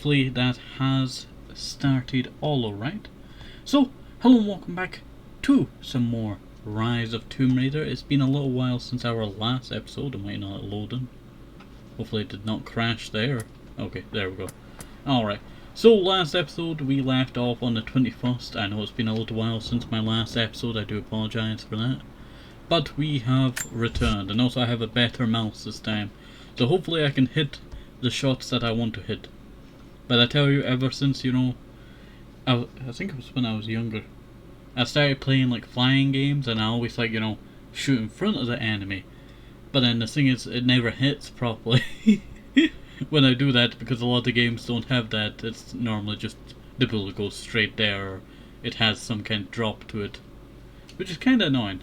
hopefully that has started all alright. So, hello and welcome back to some more Rise of Tomb Raider. It's been a little while since our last episode. It might not loading. Hopefully it did not crash there. Okay, there we go. Alright, so last episode we left off on the 21st. I know it's been a little while since my last episode. I do apologise for that. But we have returned, and also I have a better mouse this time. So hopefully I can hit the shots that I want to hit. But I tell you, ever since, you know, I think it was when I was younger, I started playing like flying games, and I always like, you know, shoot in front of the enemy. But then the thing is, it never hits properly when I do that, because a lot of the games don't have that. It's normally just the bullet goes straight there, or it has some kind of drop to it, which is kind of annoying.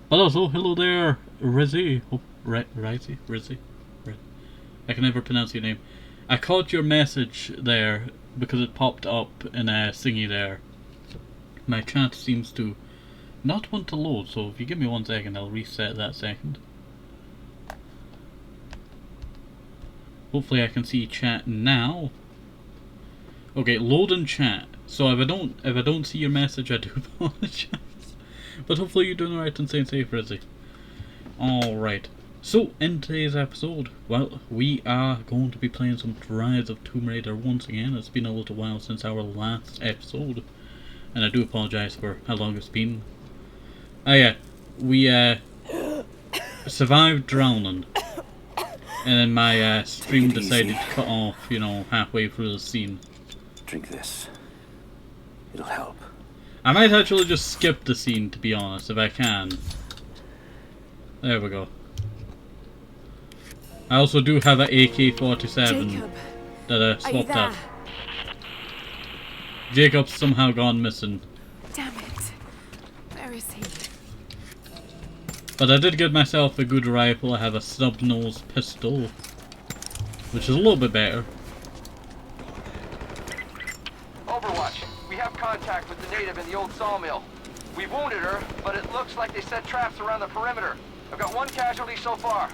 But also, hello there, Rizzy. Oh, Rizzy. I can never pronounce your name. I caught your message there because it popped up in a thingy there. My chat seems to not want to load, so if you give me 1 second, I'll reset that second. Hopefully I can see chat now. Okay, load and chat. So if I don't see your message, I do apologize. But hopefully you're doing alright and staying safe, Rizzy. Alright. So, in today's episode, well, we are going to be playing some Rise of Tomb Raider once again. It's been a little while since our last episode, and I do apologise for how long it's been. Oh yeah, we survived drowning, and then my stream decided to cut off, you know, halfway through the scene. Drink this. It'll help. I might actually just skip the scene, to be honest, if I can. There we go. I also do have an AK-47 that I swapped out. Jacob's somehow gone missing. Damn it. Where is he? But I did get myself a good rifle. I have a snub-nosed pistol, which is a little bit better. Overwatch, we have contact with the native in the old sawmill. We wounded her, but it looks like they set traps around the perimeter. I've got 1 casualty so far.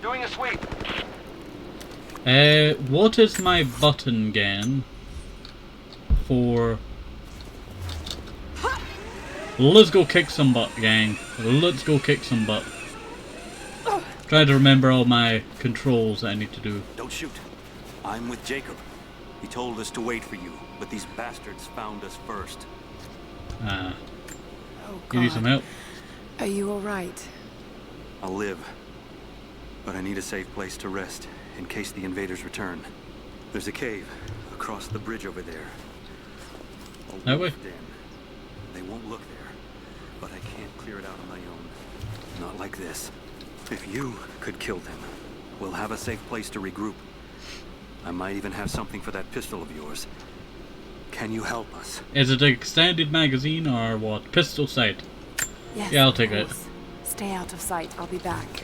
Doing a sweep. What is my button again for... Let's go kick some butt, gang. Let's go kick some butt. Try to remember all my controls that I need to do. Don't shoot. I'm with Jacob. He told us to wait for you, but these bastards found us first. Oh, God. you need some help? Are you alright? I'll live. But I need a safe place to rest, in case the invaders return. There's a cave across the bridge over there. That way? They won't look there, but I can't clear it out on my own. Not like this. If you could kill them, we'll have a safe place to regroup. I might even have something for that pistol of yours. Can you help us? Is it an extended magazine or what? Pistol sight? Yes, Yeah, I'll take it. Stay out of sight. I'll be back.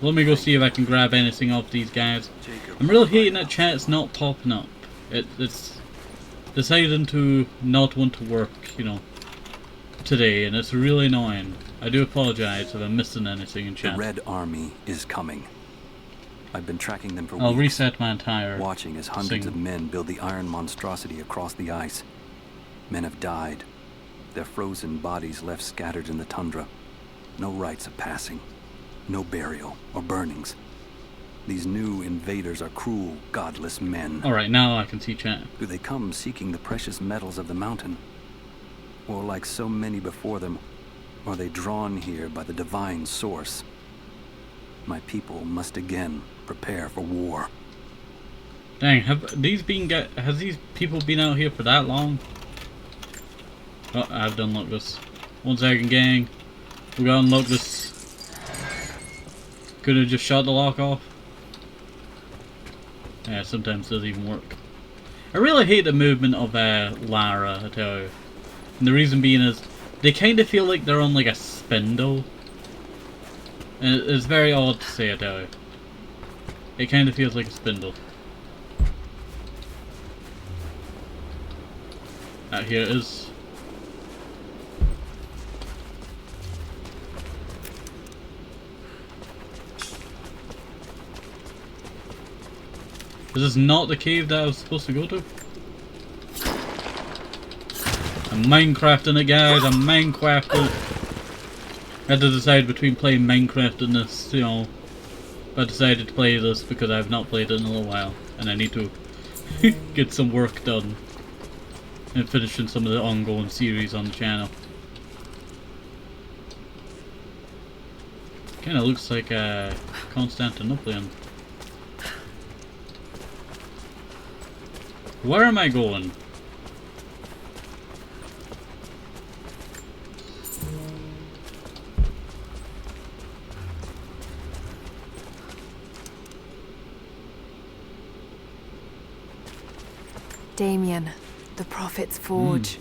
Let me go see if I can grab anything off these guys. I'm really hating that chat's not popping up. It's deciding to not want to work, you know, today, and it's really annoying. I do apologise if I'm missing anything in chat. The Red Army is coming. I've been tracking them for I'll weeks, reset my entire watching as hundreds of men build the iron monstrosity across the ice. Men have died. Their frozen bodies left scattered in the tundra. No rites of passing. No burial or burnings. These new invaders are cruel, godless men. Alright, now I can see chat. Do they come seeking the precious metals of the mountain? Or like so many before them, are they drawn here by the divine source? My people must again prepare for war. Dang, has these people been out here for that long? Oh, I've done unlocked this. 1 second, gang. We gotta unlock this. Could have just shot the lock off. Yeah, sometimes it doesn't even work. I really hate the movement of Lara, I tell you. And the reason being is, they kind of feel like they're on like a spindle. And it's very odd to say, I tell you. It kind of feels like a spindle. Here it is. Is this not the cave that I was supposed to go to? I'm Minecrafting it, guys. I'm Minecrafting. I had to decide between playing Minecraft and this, you know. But I decided to play this because I've not played it in a little while. And I need to get some work done. And finishing some of the ongoing series on the channel. Kinda looks like Constantinople. Where am I going? Damien, the Prophet's Forge.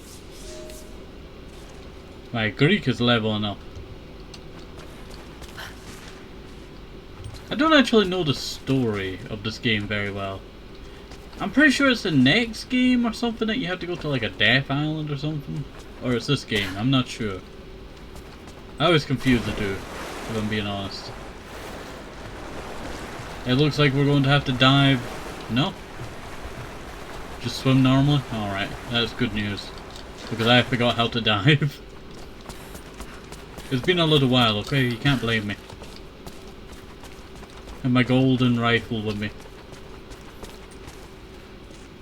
My Greek is leveling up. I don't actually know the story of this game very well. I'm pretty sure it's the next game or something that you have to go to like a death island or something. Or it's this game, I'm not sure. I always confuse the two, if I'm being honest. It looks like we're going to have to dive. No? Just swim normally? Alright, that's good news. Because I forgot how to dive. It's been a little while, okay? You can't blame me. And my golden rifle with me.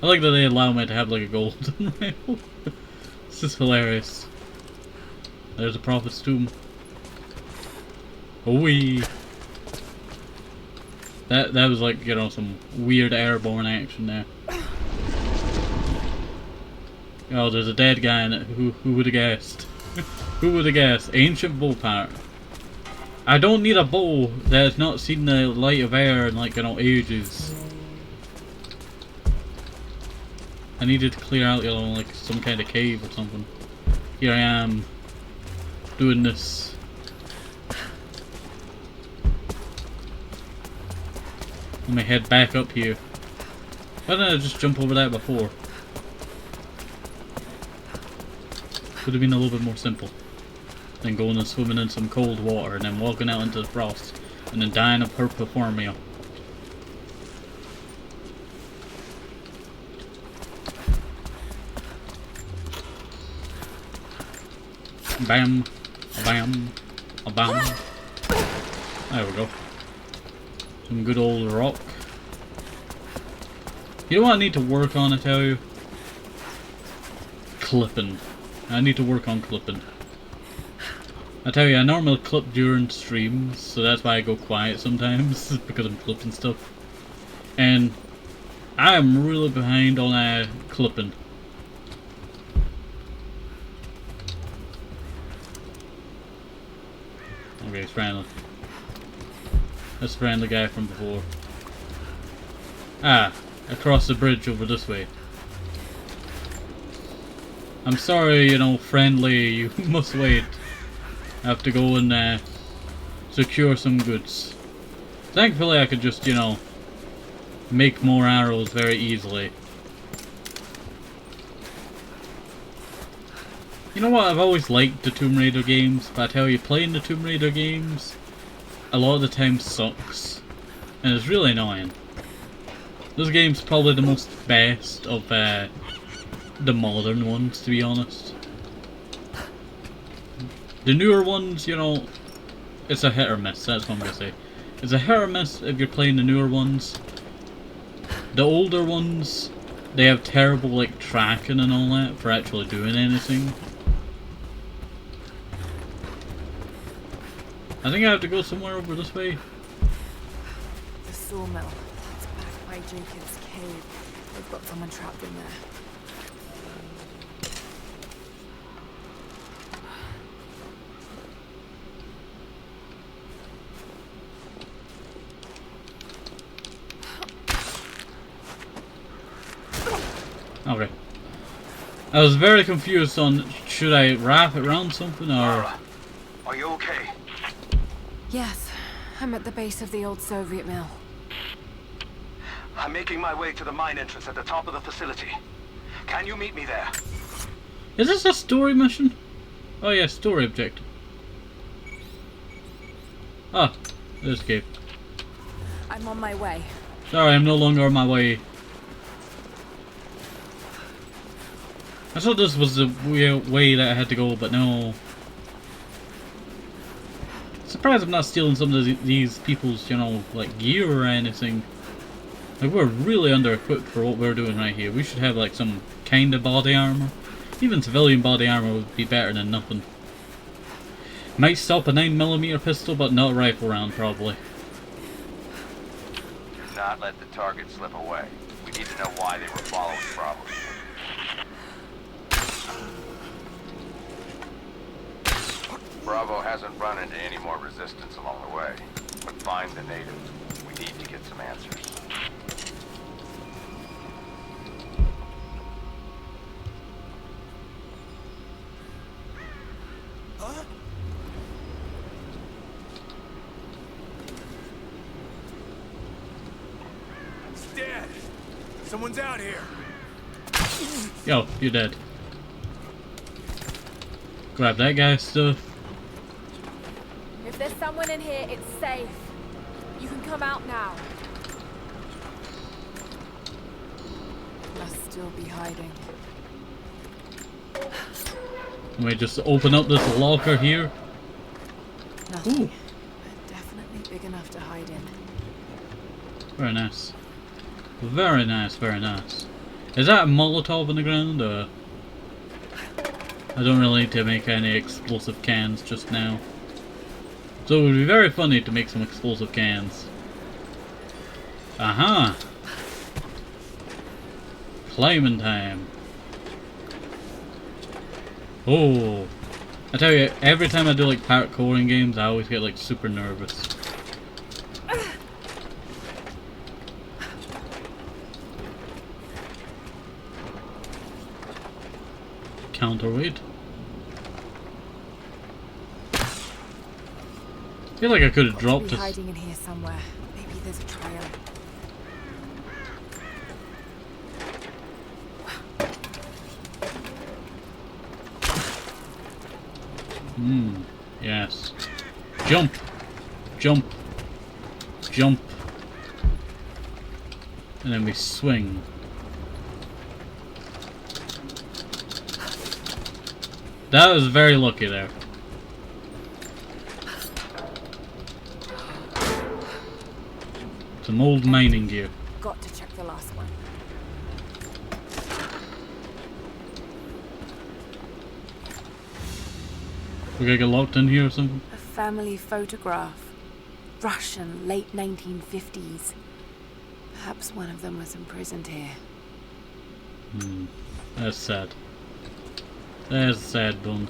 I like that they allow me to have like a golden rifle. This is hilarious. There's a prophet's tomb. Wee. That was like, you know, some weird airborne action there. Oh, there's a dead guy in it. Who would have guessed? Who would have guessed? Ancient bow part. I don't need a bow that has not seen the light of air in like, you know, ages. I needed to clear out, you know, like some kind of cave or something. Here I am, doing this. Let me head back up here. Why didn't I just jump over that before? Would have been a little bit more simple than going and swimming in some cold water and then walking out into the frost and then dying of hypothermia. Bam, bam, bam. There we go. Some good old rock. You know what I need to work on, I tell you? Clipping. I need to work on clipping. I tell you, I normally clip during streams, so that's why I go quiet sometimes, because I'm clipping stuff. And I am really behind on clipping. Okay, it's friendly. That's the friendly guy from before. Ah, across the bridge over this way. I'm sorry, you know, friendly, you must wait. I have to go and secure some goods. Thankfully I could just, you know, make more arrows very easily. You know what, I've always liked the Tomb Raider games, but I tell you, playing the Tomb Raider games a lot of the time sucks. And it's really annoying. This game's probably the most best of the modern ones, to be honest. The newer ones, you know, it's a hit or miss, that's what I'm gonna say. It's a hit or miss if you're playing the newer ones. The older ones, they have terrible, like, tracking and all that for actually doing anything. I think I have to go somewhere over this way. The sawmill. It's back by Jacob's cave. They've got someone trapped in there. Okay. I was very confused on should I wrap it around something or... Lara, are you okay? Yes, I'm at the base of the old Soviet mill. I'm making my way to the mine entrance at the top of the facility. Can you meet me there? Is this a story mission? Oh yeah, story objective. Ah, there's the cave. I'm on my way. Sorry, I'm no longer on my way. I thought this was the way that I had to go, but no. Surprised I'm not stealing some of these people's, you know, like gear or anything. Like, we're really under-equipped for what we're doing right here. We should have like some kind of body armor. Even civilian body armor would be better than nothing. Might stop a 9mm pistol, but not a rifle round, probably. Do not let the target slip away. We need to know why they were following Bravo. Bravo hasn't run into any more resistance along the way, but find the native. We need to get some answers. Huh? It's dead. Someone's out here. Yo, you're dead. Grab that guy's stuff. If there's someone in here, it's safe. You can come out now. Must still be hiding. Can we just open up this locker here? Nothing. Ooh. But definitely big enough to hide in. Very nice. Very nice, very nice. Is that a Molotov on the ground, or... I don't really need to make any explosive cans just now. So it would be very funny to make some explosive cans. Aha! Climbing time. Oh! I tell you, every time I do like parkour in games, I always get like super nervous. Counterweight. I feel like I could have dropped Be this. hiding in here somewhere. Maybe there's a trail. Yes. Jump! Jump! Jump! And then we swing. That was very lucky there. Some old mining gear. Got to check the last one. We gotta get locked in here or something? A family photograph. Russian, late 1950s. Perhaps one of them was imprisoned here. That's sad. That's a sad bun.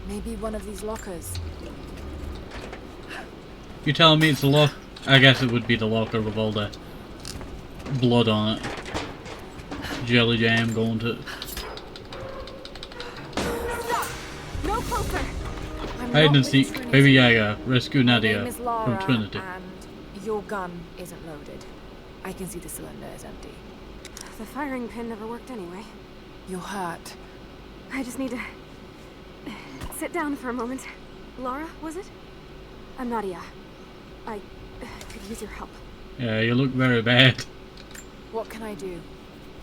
Maybe one of these lockers. You telling me it's a lock? I guess it would be the locker with all the blood on it. Jelly jam going to it. No closer! Hide and seek. Baby Yaga. Rescue My Nadia name is from Lara, Trinity. and your gun isn't loaded. I can see the cylinder is empty. The firing pin never worked anyway. You're hurt. I just need to sit down for a moment. Lara, was it? I'm Nadia. I could use your help. Yeah, you look very bad. What can I do?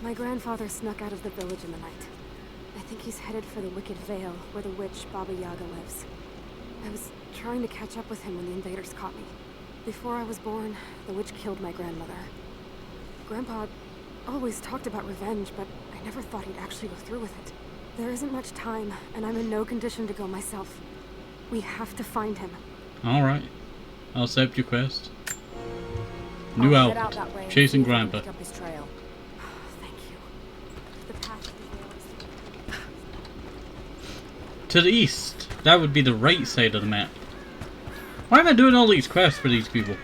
My grandfather snuck out of the village in the night. I think he's headed for the Wicked Vale, where the witch Baba Yaga lives. I was trying to catch up with him when the invaders caught me. Before I was born, the witch killed my grandmother. Grandpa always talked about revenge, but I never thought he'd actually go through with it. There isn't much time, and I'm in no condition to go myself. We have to find him. Alright. I'll accept your quest. New I'll head out outfit. that way and Chasing see if I can Grandpa. pick up his trail. Thank you. The path to the vale is... To the east. That would be the right side of the map. Why am I doing all these quests for these people?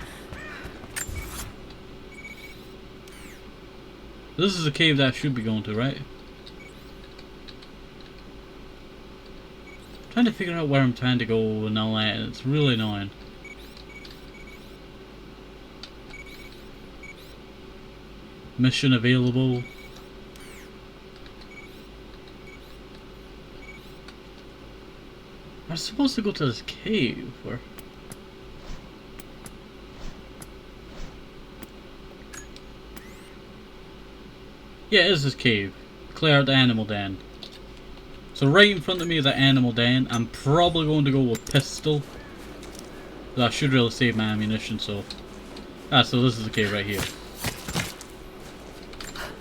This is a cave that I should be going to, right? Trying to figure out where I'm trying to go and all that, and it's really annoying. Mission available. I was supposed to go to this cave, or... Yeah, it is this cave. Clear the animal den. So right in front of me is the animal den. I'm probably going to go with pistol. I should really save my ammunition, so... Ah, so this is the cave right here.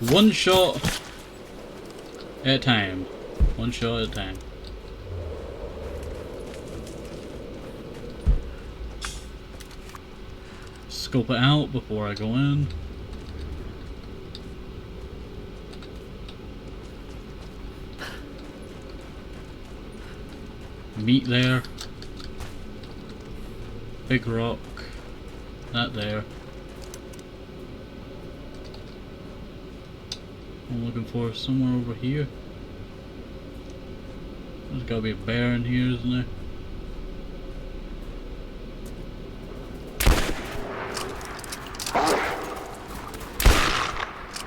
One shot at a time. One shot at a time. Scope it out before I go in. Meat there. Big rock. That there. I'm looking for somewhere over here. There's gotta be a bear in here, isn't there?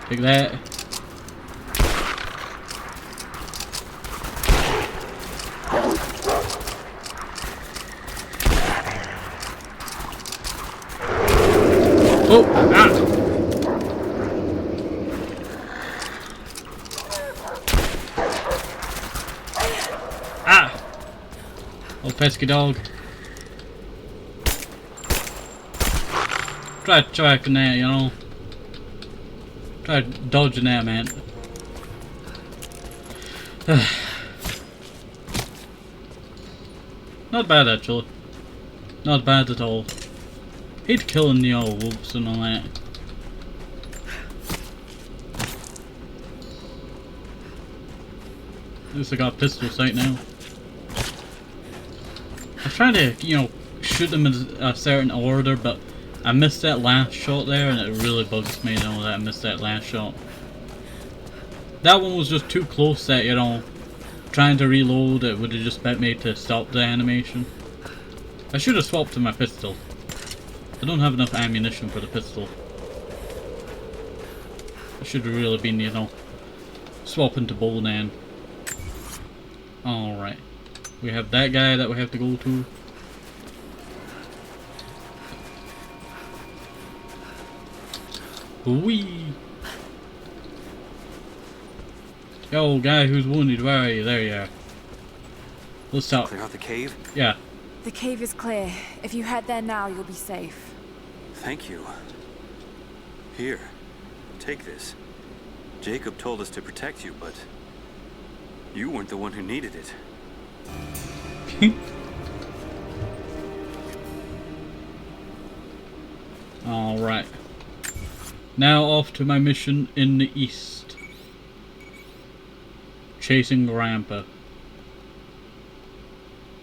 Take that. Oh! Ah! Ah! Oh, pesky dog. Try tracking that, you know. Try dodging that, man. Not bad, actually. Not bad at all. Hate killing the old wolves and all that. At least I got a pistol sight now. I was trying to, you know, shoot them in a certain order, but I missed that last shot there, and it really bugs me, you know, that I missed that last shot. That one was just too close that, you know, trying to reload, it would have just bet me to stop the animation. I should have swapped to my pistol. I don't have enough ammunition for the pistol. I should have really been, you know, swapping to bow then. Alright. We have that guy that we have to go to. Whee! Yo, guy who's wounded, where are you? There you are. Let's talk. Clear out the cave? Yeah. The cave is clear. If you head there now, you'll be safe. Thank you. Here, take this. Jacob told us to protect you, but you weren't the one who needed it. Alright. Now off to my mission in the east. Chasing Grandpa.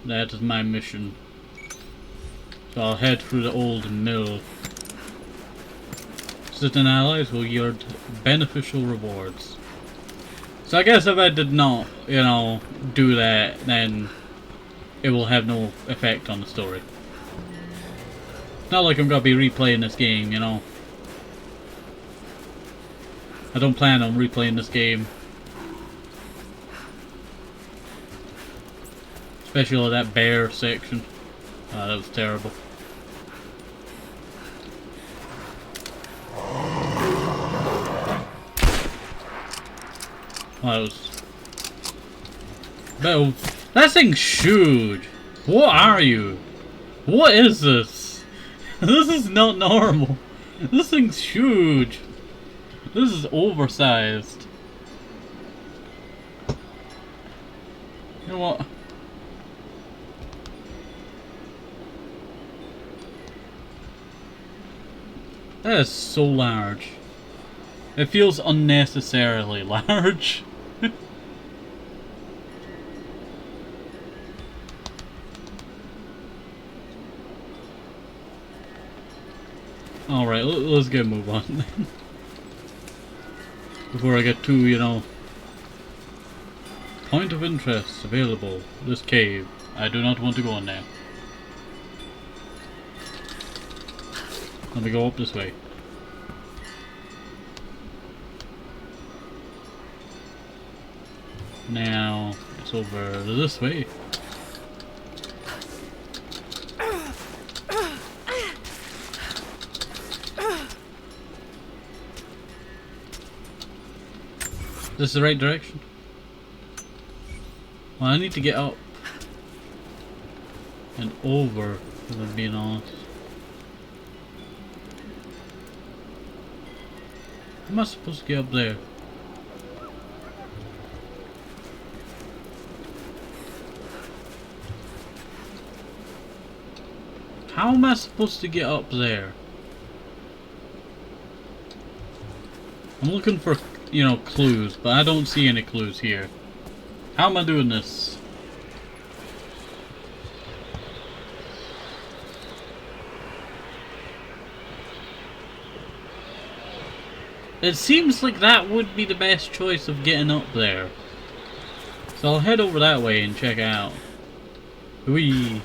That is my mission. So I'll head through the old mill. Certain allies will yield beneficial rewards. So I guess if I did not, you know, do that, then it will have no effect on the story. It's not like I'm gonna be replaying this game, you know. I don't plan on replaying this game. Especially that bear section. That was terrible. That was... But that thing's huge! What are you? What is this? This is not normal. This thing's huge. This is oversized. You know what? That is so large. It feels unnecessarily large. Alright, let's get a move on then. Before I get too, you know... Point of interest available. This cave. I do not want to go in there. Let me go up this way. Now, it's over this way. This is the right direction? Well, I need to get up and over, if I'm being honest. How am I supposed to get up there? How am I supposed to get up there? I'm looking for, you know, clues, but I don't see any clues here. How am I doing this? It seems like that would be the best choice of getting up there. So I'll head over that way and check it out. Whee!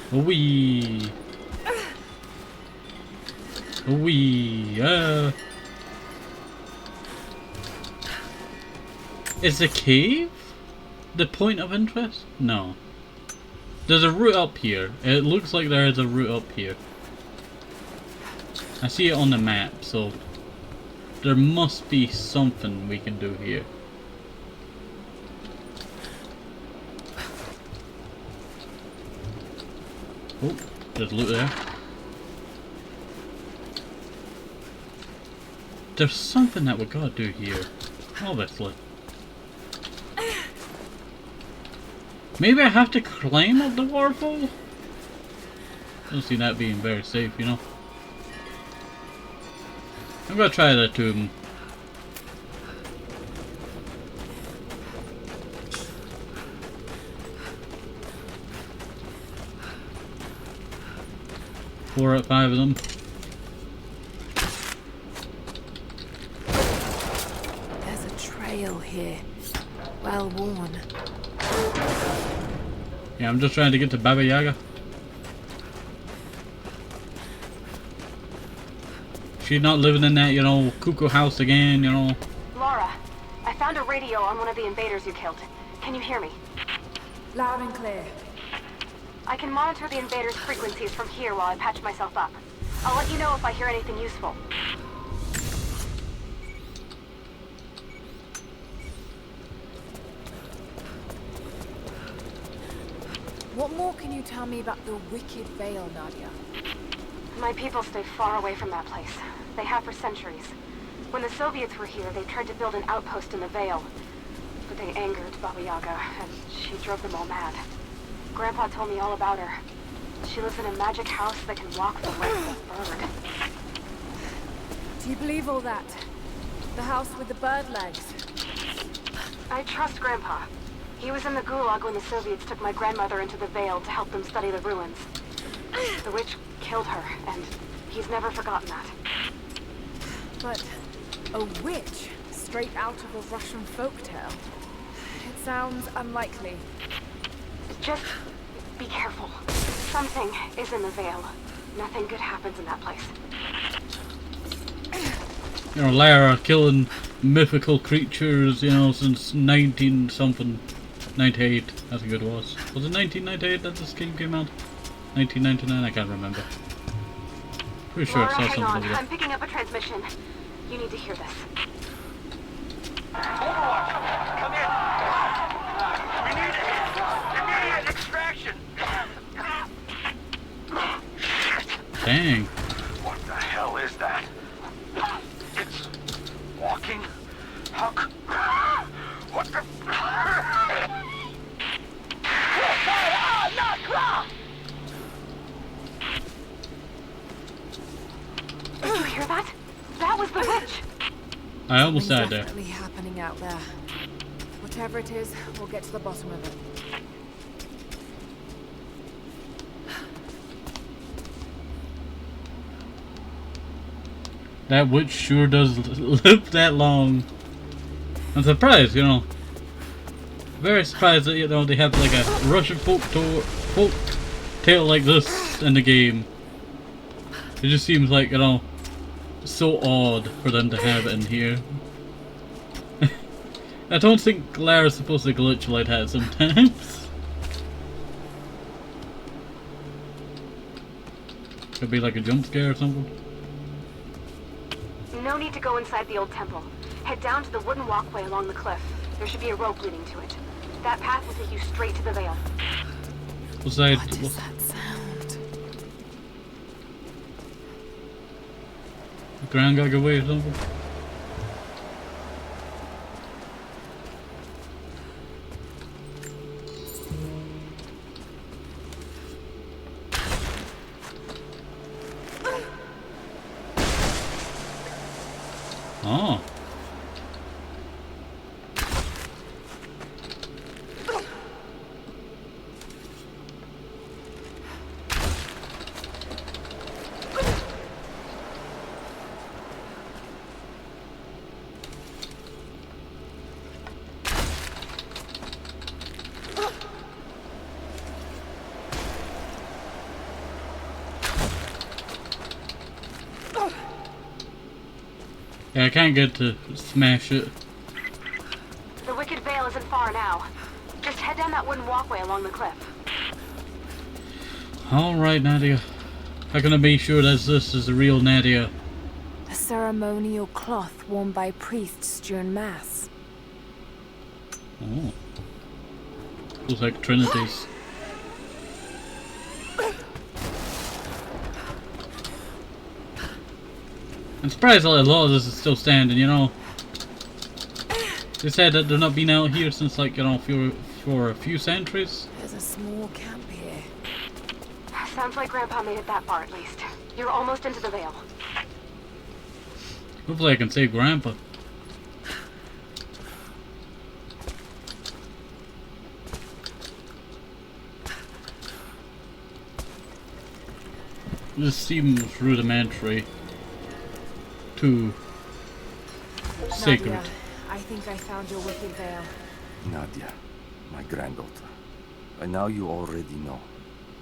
Wee. Wee. Is the cave the point of interest? No. There's a route up here. It looks like there is a route up here. I see it on the map, so there must be something we can do here. Oh, there's loot there. There's something that we gotta do here, obviously. Maybe I have to climb up the waterfall? Don't see that being very safe, you know. I'm gonna try that tomb. Four out of 5 of them. There's a trail here. Well worn. Yeah, I'm just trying to get to Baba Yaga. She's not living in that, you know, cuckoo house again, you know. Lara, I found a radio on one of the invaders you killed. Can you hear me? Loud and clear. I can monitor the invaders' frequencies from here while I patch myself up. I'll let you know if I hear anything useful. What more can you tell me about the Wicked Veil, Nadia? My people stay far away from that place. They have for centuries. When the Soviets were here, they tried to build an outpost in the Veil. But they angered Baba Yaga, and she drove them all mad. Grandpa told me all about her. She lives in a magic house that can walk the length of a bird. Do you believe all that? The house with the bird legs? I trust Grandpa. He was in the Gulag when the Soviets took my grandmother into the Veil to help them study the ruins. The witch killed her, and he's never forgotten that. But a witch? Straight out of a Russian folktale? It sounds unlikely. Just be careful. Something is in the Veil. Nothing good happens in that place. You know, Lara killing mythical creatures, you know, since 19-something. 98, I think it was. Was it 1998 that this game came out? 1999, I can't remember. Pretty sure Lara, I saw hang something on. like that. I'm picking up a transmission. You need to hear this. Overwatch, come in. We need immediate extraction. Dang. What the hell is that? It's walking? How what the? Did you hear that? That was the witch! I almost died there. Definitely happening out there. Whatever it is, we'll get to the bottom of it. That witch sure does live that long. I'm surprised, you know. Very surprised that, you know, they have like a Russian folk tale like this in the game. It just seems like, you know, so odd for them to have it in here. I don't think Lara's supposed to glitch like that sometimes. Could be like a jump scare or something. No need to go inside the old temple. Head down to the wooden walkway along the cliff. There should be a rope leading to it. That path will take you straight to the Veil. What's that? What is that sound? The ground got away or something? Oh. Yeah, I can't get to smash it. The Wicked Veil isn't far now. Just head down that wooden walkway along the cliff. Alright, Nadia. How can I be sure that this is the real Nadia? A ceremonial cloth worn by priests during Mass. Oh. Looks like Trinities. I'm surprised a lot of this is still standing, you know. They said that they're not been out here since, like, you know, for a few centuries. There's a small camp here. Sounds like Grandpa made it that far at least. You're almost into the Veil. Hopefully I can save Grandpa. This seems rudimentary. Too sacred. Nadia, I think I found your Wicked Veil. Nadia, my granddaughter. And now you already know.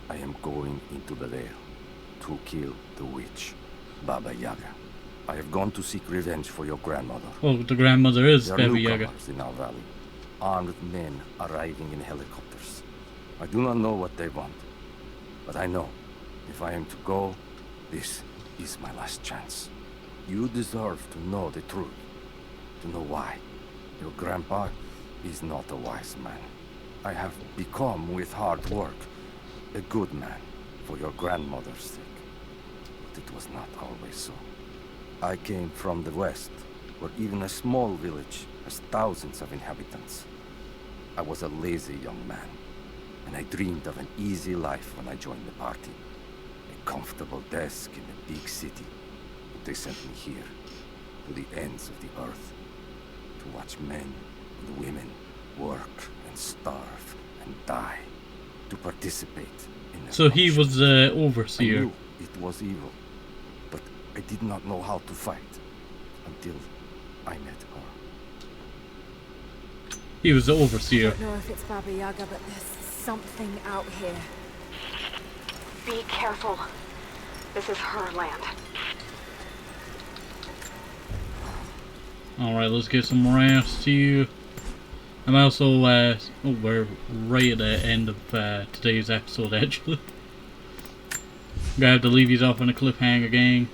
I am going into the Veil to kill the witch, Baba Yaga. I have gone to seek revenge for your grandmother. Well, the grandmother is There are Baba Yaga. newcomers in our valley, armed men arriving in helicopters. I do not know what they want, but I know if I am to go, this is my last chance. You deserve to know the truth, to know why. Your grandpa is not a wise man. I have become, with hard work, a good man for your grandmother's sake. But it was not always so. I came from the west, where even a small village has thousands of inhabitants. I was a lazy young man, and I dreamed of an easy life when I joined the party. A comfortable desk in a big city. But they sent me here, to the ends of the earth, to watch men and women work and starve and die, to participate in the So he function. was the I overseer. knew it was evil, but I did not know how to fight until I met her. He was the I overseer. don't know if it's Baba Yaga, but there's something out here. Be careful. This is her land. Alright, let's get some rest here. I'm also, we're right at the end of today's episode, actually. Gonna have to leave you off on a cliffhanger, gang.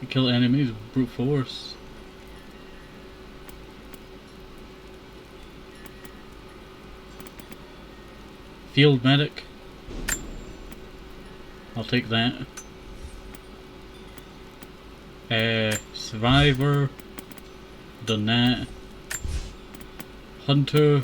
You kill enemies with brute force. Field medic. I'll take that. Survivor. Done that. Hunter.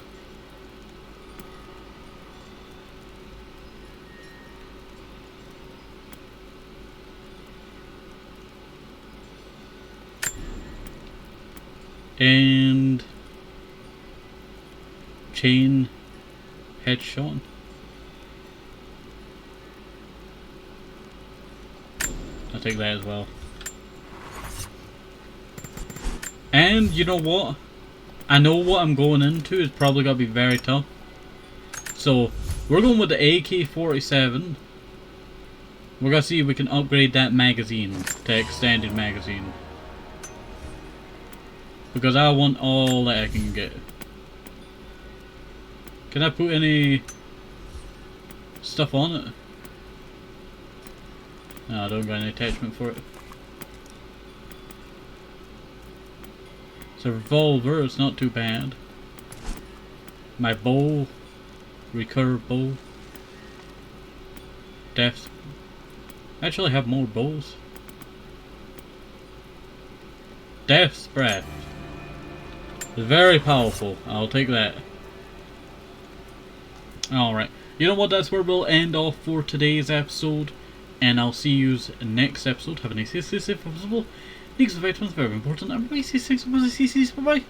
And chain headshot. I'll take that as well. And you know what? I know what I'm going into is probably gonna be very tough. So we're going with the AK-47. We're gonna see if we can upgrade that magazine to extended magazine. Because I want all that I can get. Can I put any stuff on it? No, I don't got any attachment for it. It's a revolver, it's not too bad. My bow, recurve bow. Death. I actually have more bows. Death's breath. It's very powerful. I'll take that. Alright. You know what? That's where we'll end off for today's episode. And I'll see you next episode. Have a nice day. Stay safe if possible. Nixxes, vitamins, very important. Everybody stay safe. Bye bye.